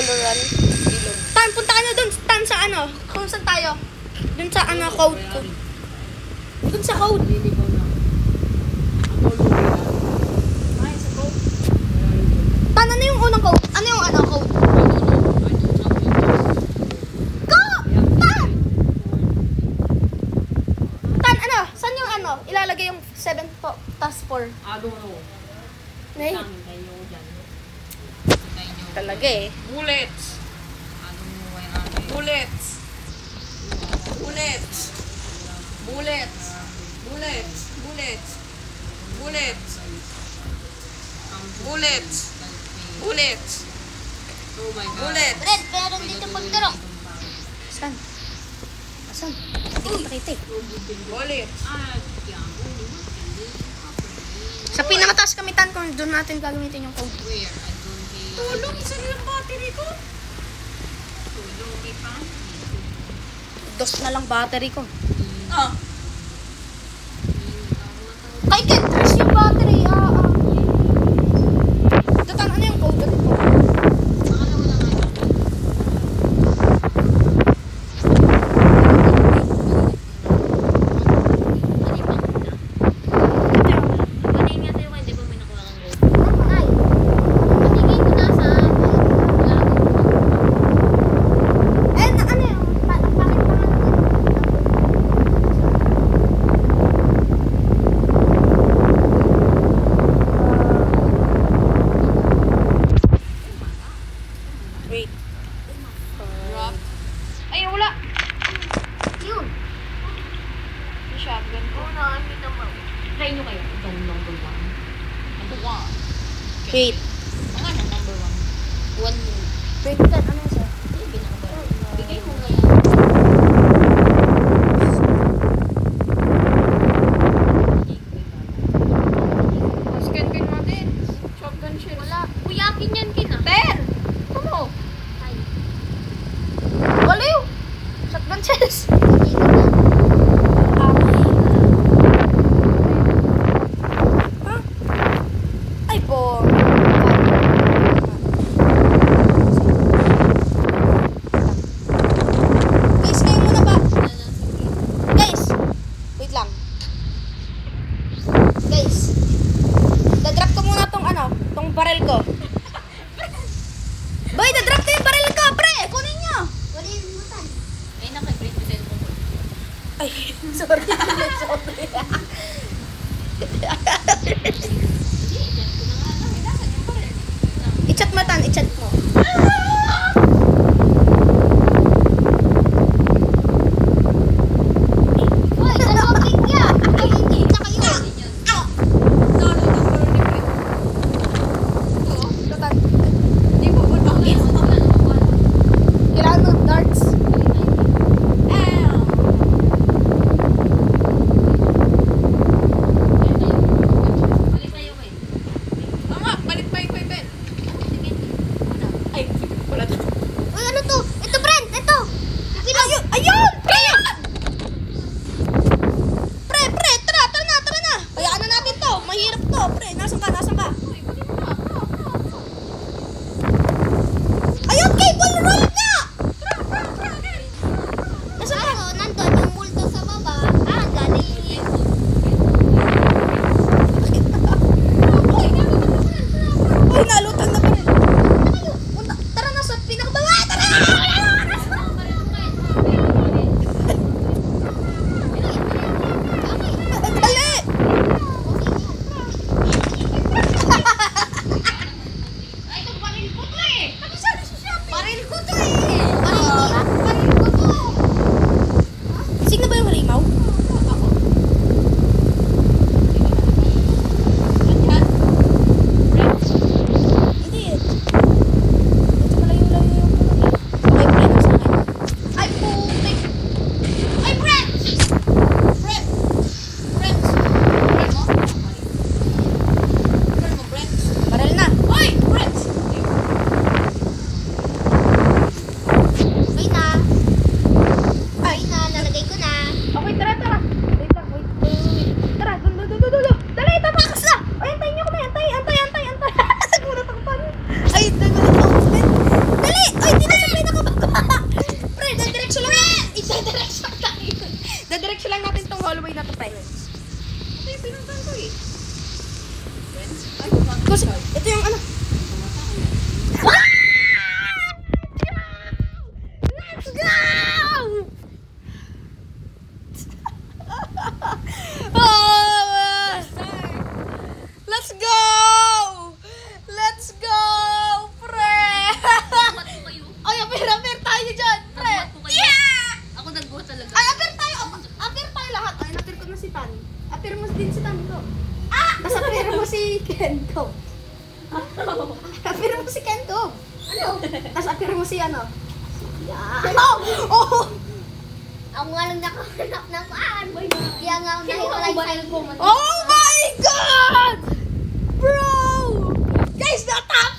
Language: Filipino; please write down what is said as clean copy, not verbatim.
Coloral. Tan, punta ka na dun. Tan, sa ano? Kung saan tayo? Dun sa ano, code ko. Dun sa code. Tan, ano yung unang code? Ano yung ano, code? Go! Tan! Tan, ano? Saan yung ano? Ilalagay yung 7 po, tas 4. Nay. Talaga eh. Bullets. Bullets. Bullets. Bullets. Bullets. Bullets. Bullets. Bullets. Bullets. Oh my God. Bullets. Red, meron dito pagturok. Saan? Asan? Hindi kita eh. Bullets. Sa pinamataas kami tan kung doon natin gagamitin yung code. Tulong, isa yung battery ko. Dos na lang battery ko. Ah. Kay Kentress yung battery. Datan, ano yung code ulit mo? Ay, patigay ko na sa Eh, ano yung? Bakit Wait. Rock. Ay, wala. yun. Yung shotgun ko. Nakakita mo. Try nyo kayo itong number 1. Number 1. Wait. Ang ano, number 1. 1 move. Wait, tan, ano yung sir? Hindi, pinakabara. Bigay mo kaya. Scan pin natin. Shotgun shells. Wala. Kuyakin yan, Kin, ah. 10. Ano? Ay, Baliw! Shotgun shells. dito na. Ay po. Guys, kayo muna ba? Guys, wait lang. Guys, dadrop ko muna tong ano, tong barrel ko. Boy, dadrop ko yung barrel ko, pre! Kunin nyo! Wala yung mutan. Ay, naka-print ko cellphone ko. Ay, sorry. Sorry. Hindi, dyan ko na nga lang. Kailangan yung pa rin. I-chat mo tan, i-chat mo. Hoy, dalawang click yan. Ay, hindi na kayo. Ito tan. Di ba ba bakit? Kailangan mo darts. Balik tayo kayo. Tama, balik pa yung Ben. pinuntan ko eh. Kasi, ito yung ano. Let's go! Oh, let's go! Let's go, pre! Buhat ko kayo. Ay, apir tayo dyan, pre! Nagbuhat ko kayo. Yeah! Ako nagbuhat talaga. Ay, apir tayo lahat. Ay, napir ko na si Tan. Apir mo din si Tan ko. Ah! Tapos apir mo si Kento. Apir mo si Kento. Ano? Tapos apir mo si ano? Yeah. Oh! Ako nga lang nakahanap ng paan. Kaya nga ako nahiwalay sa'yo. Oh my God! Bro! Guys, natapos